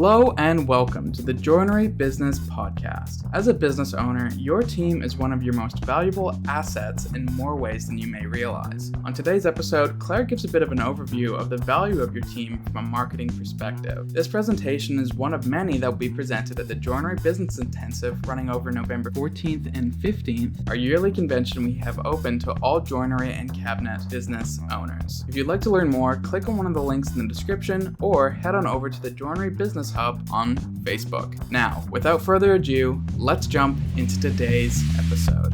Hello and welcome to the Joinery Business Podcast. As a business owner, your team is one of your most valuable assets in more ways than you may realize. On today's episode, Clare gives a bit of an overview of the value of your team from a marketing perspective. This presentation is one of many that will be presented at the Joinery Business Intensive running over November 14th and 15th, our yearly convention we have open to all joinery and cabinet business owners. If you'd like to learn more, click on one of the links in the description or head on over to the Joinery Business Hub on Facebook. Now, without further ado, let's jump into today's episode.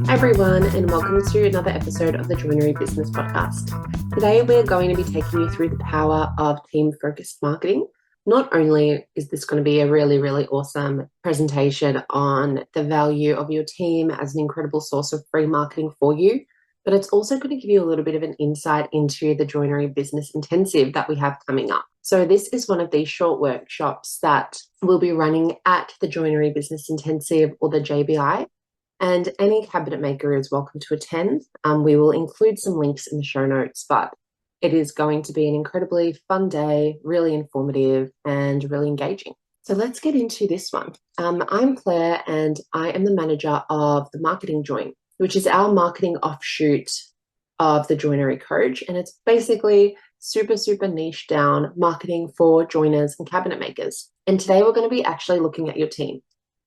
Hi everyone, and welcome to another episode of the Joinery Business Podcast. Today we're going to be taking you through the power of team-focused marketing. Not only is this going to be a really awesome presentation on the value of your team as an incredible source of free marketing for you, but it's also going to give you a little bit of an insight into the Joinery Business Intensive that we have coming up. So this is one of these short workshops that we'll be running at the Joinery Business Intensive, or the JBI, and any cabinet maker is welcome to attend. We will include some links in the show notes, but it is going to be an incredibly fun day, really informative and really engaging. So let's get into this one. I'm Claire and I am the manager of the Marketing Join, which is our marketing offshoot of the Joinery Coach. And it's basically super niche down marketing for joiners and cabinet makers. And today we're going to be actually looking at your team,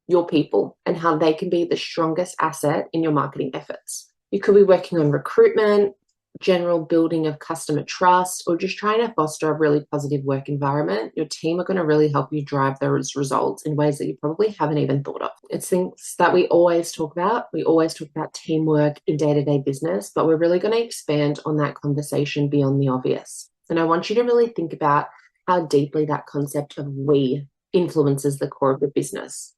your people, and how they can be the strongest asset in your marketing efforts. You could be working on recruitment, general building of customer trust, or just trying to foster a really positive work environment. Your team are going to really help you drive those results in ways that you probably haven't even thought of. It's things that we always talk about. We always talk about teamwork in day-to-day business, but we're really going to expand on that conversation beyond the obvious. And I want you to really think about how deeply that concept of we influences the core of the business.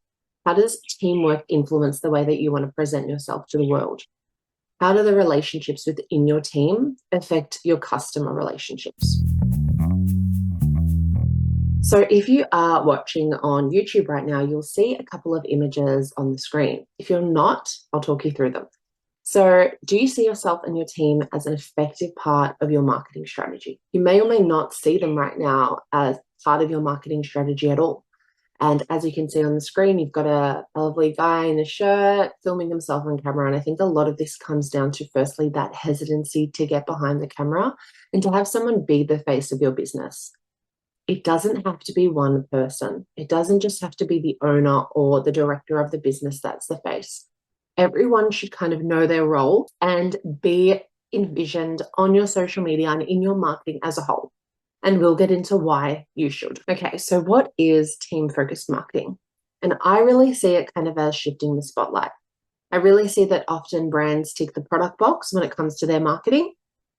How does teamwork influence the way that you want to present yourself to the world? How do the relationships within your team affect your customer relationships? So if you are watching on YouTube right now, you'll see a couple of images on the screen. If you're not, I'll talk you through them. So do you see yourself and your team as an effective part of your marketing strategy? You may or may not see them right now as part of your marketing strategy at all. And as you can see on the screen, you've got a lovely guy in a shirt filming himself on camera. And I think a lot of this comes down to, firstly, that hesitancy to get behind the camera and to have someone be the face of your business. It doesn't have to be one person. It doesn't just have to be the owner or the director of the business that's the face. Everyone should kind of know their role and be envisioned on your social media and in your marketing as a whole. And we'll get into why you should. Okay, so what is team-focused marketing? And I really see it kind of as shifting the spotlight. I really see that often brands tick the product box when it comes to their marketing.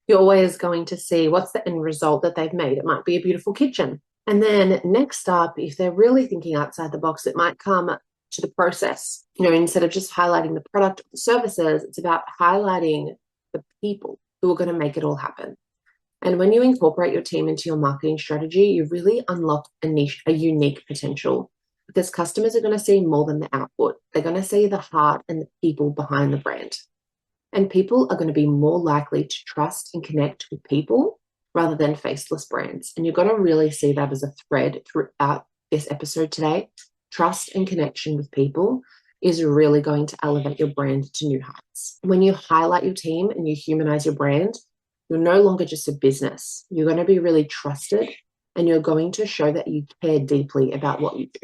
You're always going to see what's the end result that they've made. It might be a beautiful kitchen. And then next up, if they're really thinking outside the box, it might come to the process. Instead of just highlighting the product or the services, it's about highlighting the people who are going to make it all happen. And when you incorporate your team into your marketing strategy, you really unlock a unique potential, because customers are going to see more than the output. They're going to see the heart and the people behind the brand. And people are going to be more likely to trust and connect with people rather than faceless brands. And you're going to really see that as a thread throughout this episode today. Trust and connection with people is really going to elevate your brand to new heights. When you highlight your team and you humanize your brand, you're no longer just a business. You're going to be really trusted, and you're going to show that you care deeply about what you do.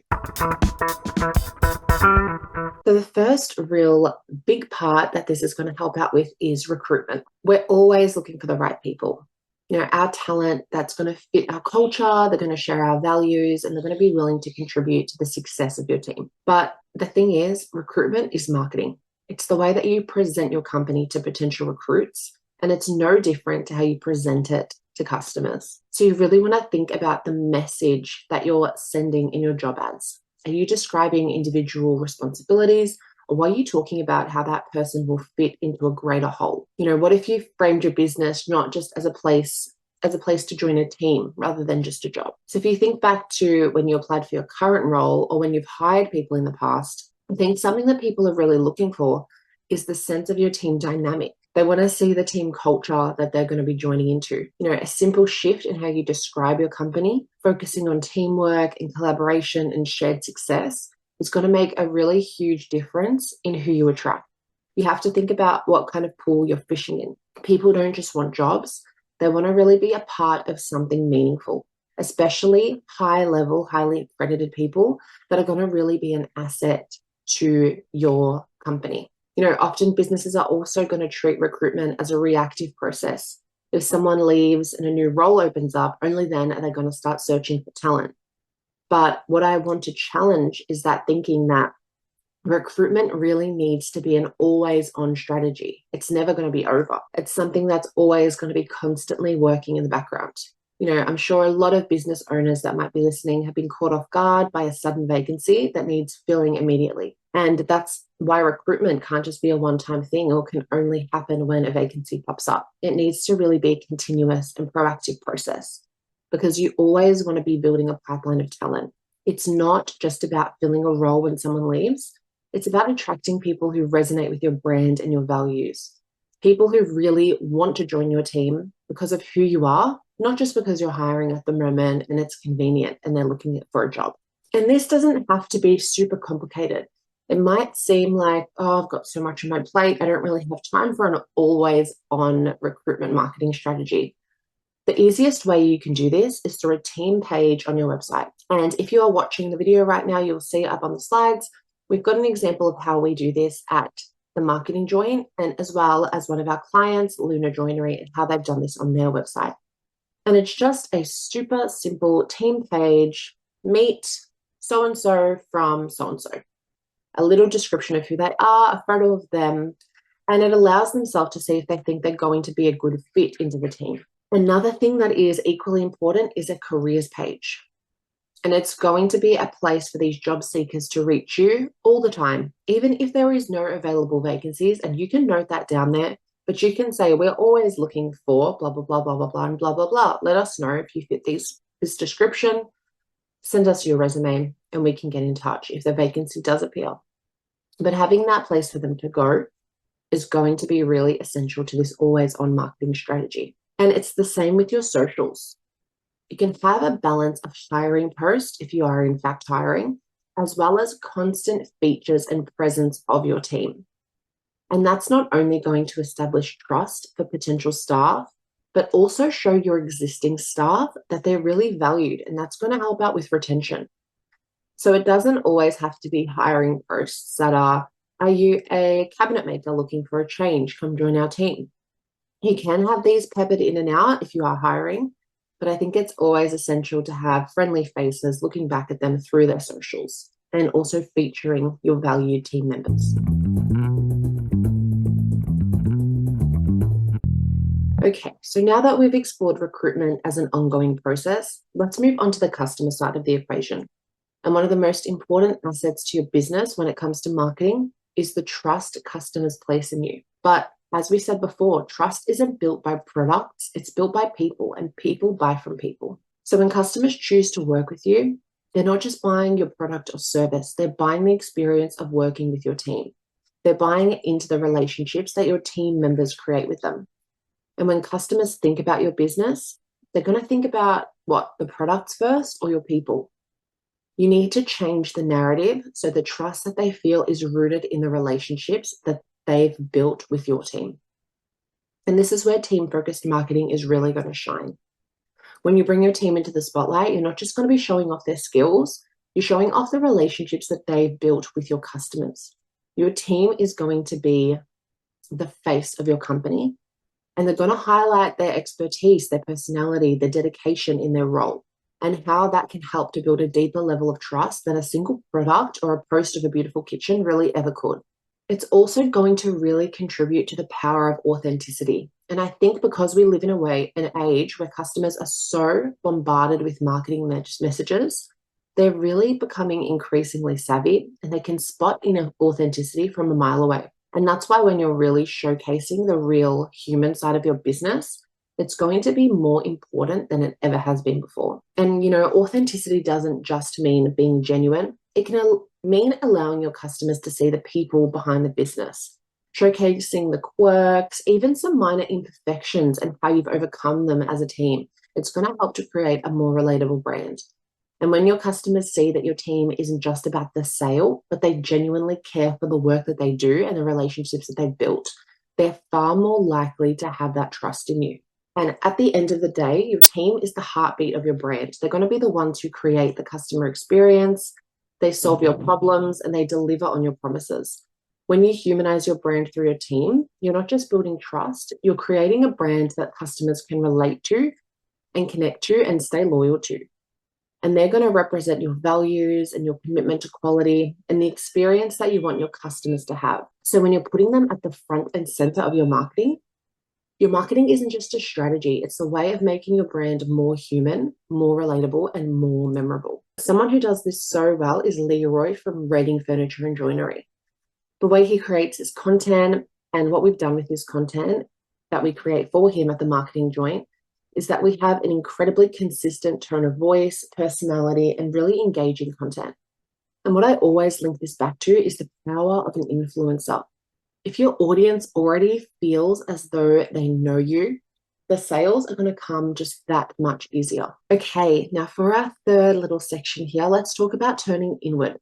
So the first real big part that this is going to help out with is recruitment. We're always looking for the right people. Our talent that's going to fit our culture, they're going to share our values, and they're going to be willing to contribute to the success of your team. But the thing is, recruitment is marketing. It's the way that you present your company to potential recruits. And it's no different to how you present it to customers. So you really want to think about the message that you're sending in your job ads. Are you describing individual responsibilities, or are you talking about how that person will fit into a greater whole? What if you framed your business not just as a place to join a team rather than just a job? So if you think back to when you applied for your current role, or when you've hired people in the past, I think something that people are really looking for is the sense of your team dynamic. They want to see the team culture that they're going to be joining into. A simple shift in how you describe your company, focusing on teamwork and collaboration and shared success, is going to make a really huge difference in who you attract. You have to think about what kind of pool you're fishing in. People don't just want jobs, they want to really be a part of something meaningful, especially high level, highly accredited people that are going to really be an asset to your company. Often businesses are also going to treat recruitment as a reactive process. If someone leaves and a new role opens up, only then are they going to start searching for talent. But what I want to challenge is that thinking that recruitment really needs to be an always on strategy. It's never going to be over. It's something that's always going to be constantly working in the background. I'm sure a lot of business owners that might be listening have been caught off guard by a sudden vacancy that needs filling immediately. And that's why recruitment can't just be a one-time thing or can only happen when a vacancy pops up. It needs to really be a continuous and proactive process because you always want to be building a pipeline of talent. It's not just about filling a role when someone leaves. It's about attracting people who resonate with your brand and your values. People who really want to join your team because of who you are, not just because you're hiring at the moment and it's convenient and they're looking for a job. And this doesn't have to be super complicated. It might seem like, oh, I've got so much on my plate, I don't really have time for an always on recruitment marketing strategy. The easiest way you can do this is through a team page on your website. And if you are watching the video right now, you'll see up on the slides, we've got an example of how we do this at the Marketing Joint, and as well as one of our clients, Luna Joinery, and how they've done this on their website. And it's just a super simple team page, meet so-and-so from so-and-so. A little description of who they are, a photo of them, and it allows themselves to see if they think they're going to be a good fit into the team. Another thing that is equally important is a careers page. And it's going to be a place for these job seekers to reach you all the time, even if there is no available vacancies. And you can note that down there, but you can say, we're always looking for blah, blah, blah, blah, blah, blah, and blah, blah, blah. Let us know if you fit this description. Send us your resume and we can get in touch if the vacancy does appear. But having that place for them to go is going to be really essential to this always on marketing strategy. And it's the same with your socials. You can have a balance of hiring posts if you are in fact hiring, as well as constant features and presence of your team. And that's not only going to establish trust for potential staff, but also show your existing staff that they're really valued, and that's going to help out with retention. So it doesn't always have to be hiring posts that are you a cabinet maker looking for a change? Come join our team. You can have these peppered in and out if you are hiring, but I think it's always essential to have friendly faces looking back at them through their socials and also featuring your valued team members. Okay, so now that we've explored recruitment as an ongoing process, let's move on to the customer side of the equation. And one of the most important assets to your business when it comes to marketing is the trust customers place in you. But as we said before, trust isn't built by products, it's built by people, and people buy from people. So when customers choose to work with you, they're not just buying your product or service, they're buying the experience of working with your team. They're buying into the relationships that your team members create with them. And when customers think about your business, they're going to think about what, the products first or your people? You need to change the narrative so the trust that they feel is rooted in the relationships that they've built with your team. And this is where team-focused marketing is really going to shine. When you bring your team into the spotlight, you're not just going to be showing off their skills, you're showing off the relationships that they've built with your customers. Your team is going to be the face of your company, and they're going to highlight their expertise, their personality, their dedication in their role, and how that can help to build a deeper level of trust than a single product or a post of a beautiful kitchen really ever could. It's also going to really contribute to the power of authenticity. And I think because we live in an age where customers are so bombarded with marketing messages, they're really becoming increasingly savvy and they can spot inauthenticity from a mile away. And that's why when you're really showcasing the real human side of your business, it's going to be more important than it ever has been before. And, authenticity doesn't just mean being genuine. It can mean allowing your customers to see the people behind the business. showcasing the quirks, even some minor imperfections and how you've overcome them as a team. It's going to help to create a more relatable brand. And when your customers see that your team isn't just about the sale, but they genuinely care for the work that they do and the relationships that they've built, they're far more likely to have that trust in you. And at the end of the day, your team is the heartbeat of your brand. They're going to be the ones who create the customer experience, they solve your problems, and they deliver on your promises. When you humanize your brand through your team, you're not just building trust, you're creating a brand that customers can relate to and connect to and stay loyal to. And they're going to represent your values and your commitment to quality and the experience that you want your customers to have. So when you're putting them at the front and center of your marketing isn't just a strategy, it's a way of making your brand more human, more relatable, and more memorable. Someone who does this so well is Leroy from Reading Furniture and Joinery. The way he creates his content and what we've done with his content that we create for him at the Marketing Joint is that we have an incredibly consistent tone of voice, personality, and really engaging content. And what I always link this back to is the power of an influencer. If your audience already feels as though they know you, the sales are going to come just that much easier. Okay, now for our third little section here, let's talk about turning inward.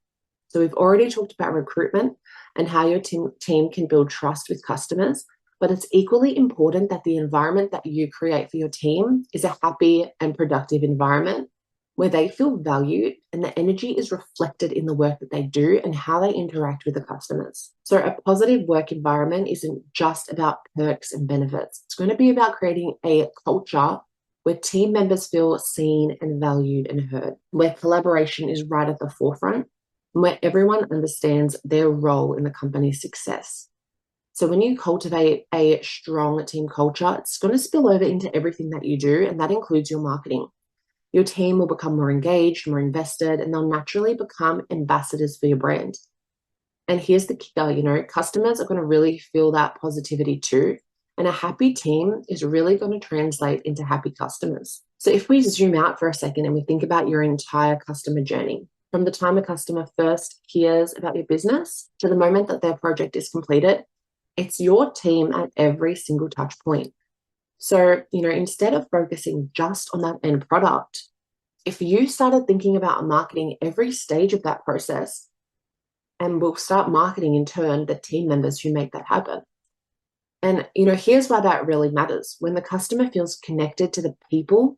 So we've already talked about recruitment and how your team can build trust with customers, but it's equally important that the environment that you create for your team is a happy and productive environment where they feel valued and the energy is reflected in the work that they do and how they interact with the customers. So a positive work environment isn't just about perks and benefits. It's going to be about creating a culture where team members feel seen and valued and heard, where collaboration is right at the forefront, and where everyone understands their role in the company's success. So when you cultivate a strong team culture, it's going to spill over into everything that you do, and that includes your marketing. Your team will become more engaged, more invested, and they'll naturally become ambassadors for your brand. And here's the kicker, customers are going to really feel that positivity too. And a happy team is really going to translate into happy customers. So if we zoom out for a second and we think about your entire customer journey, from the time a customer first hears about your business to the moment that their project is completed, it's your team at every single touch point. So, instead of focusing just on that end product, if you started thinking about marketing every stage of that process, and we'll start marketing in turn the team members who make that happen. And, here's why that really matters. When the customer feels connected to the people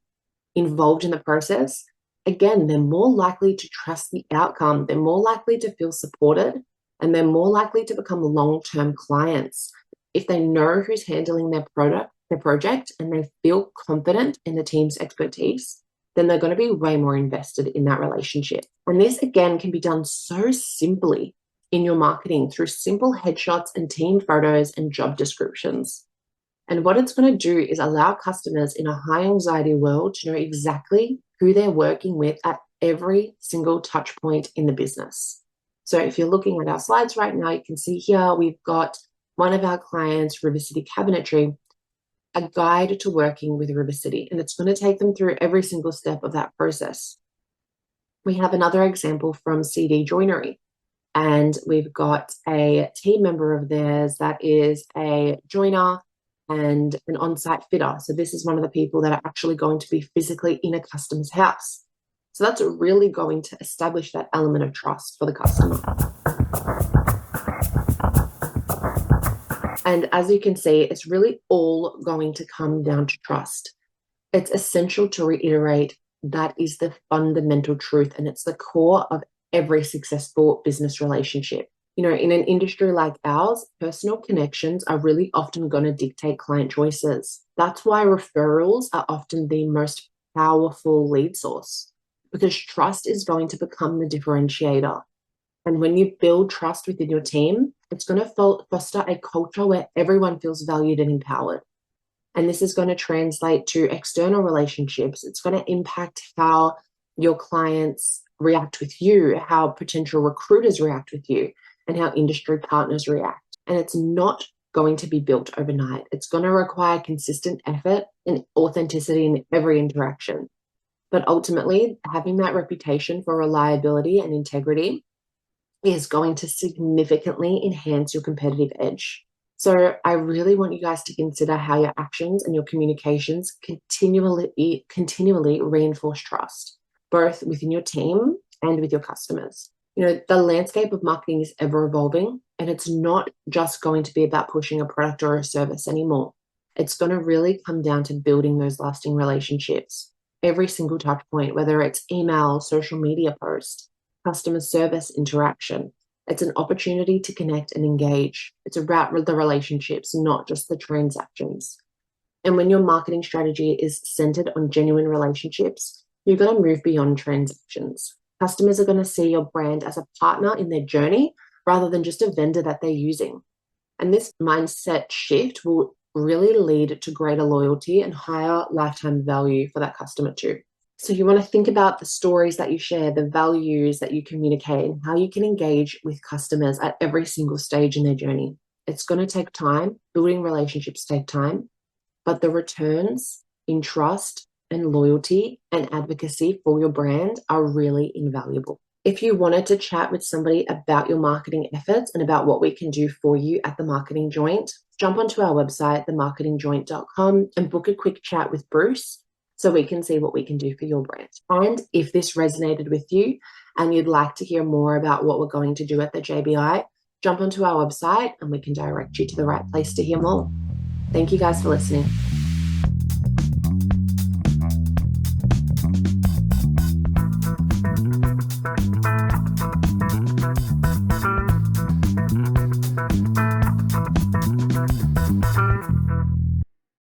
involved in the process, again, they're more likely to trust the outcome. They're more likely to feel supported, and they're more likely to become long-term clients. If they know who's handling their project, and they feel confident in the team's expertise, then they're going to be way more invested in that relationship. And this, again, can be done so simply in your marketing through simple headshots and team photos and job descriptions. And what it's going to do is allow customers in a high anxiety world to know exactly who they're working with at every single touch point in the business. So if you're looking at our slides right now, you can see here we've got one of our clients, River City Cabinetry, a guide to working with River City, and it's going to take them through every single step of that process. We have another example from CD Joinery, and we've got a team member of theirs that is a joiner and an on-site fitter. So this is one of the people that are actually going to be physically in a customer's house. So that's really going to establish that element of trust for the customer. And as you can see, it's really all going to come down to trust. It's essential to reiterate that is the fundamental truth, and it's the core of every successful business relationship. In an industry like ours, personal connections are really often going to dictate client choices. That's why referrals are often the most powerful lead source, because trust is going to become the differentiator. And when you build trust within your team, it's going to foster a culture where everyone feels valued and empowered. And this is going to translate to external relationships. It's going to impact how your clients react with you, how potential recruiters react with you, and how industry partners react. And it's not going to be built overnight. It's going to require consistent effort and authenticity in every interaction. But ultimately, having that reputation for reliability and integrity is going to significantly enhance your competitive edge. So I really want you guys to consider how your actions and your communications continually reinforce trust, both within your team and with your customers. The landscape of marketing is ever evolving, and it's not just going to be about pushing a product or a service anymore. It's going to really come down to building those lasting relationships. Every single touch point, whether it's email, social media post, customer service interaction, it's an opportunity to connect and engage. It's about the relationships, not just the transactions. And when your marketing strategy is centered on genuine relationships, you're going to move beyond transactions. Customers are going to see your brand as a partner in their journey rather than just a vendor that they're using. And this mindset shift will really lead to greater loyalty and higher lifetime value for that customer too. So you want to think about the stories that you share, the values that you communicate, and how you can engage with customers at every single stage in their journey. It's going to take time. Building relationships take time, but the returns in trust and loyalty and advocacy for your brand are really invaluable. If you wanted to chat with somebody about your marketing efforts and about what we can do for you at The Marketing Joint, jump onto our website, themarketingjoint.com, and book a quick chat with Bruce so we can see what we can do for your brand. And if this resonated with you and you'd like to hear more about what we're going to do at the JBI, jump onto our website and we can direct you to the right place to hear more. Thank you guys for listening.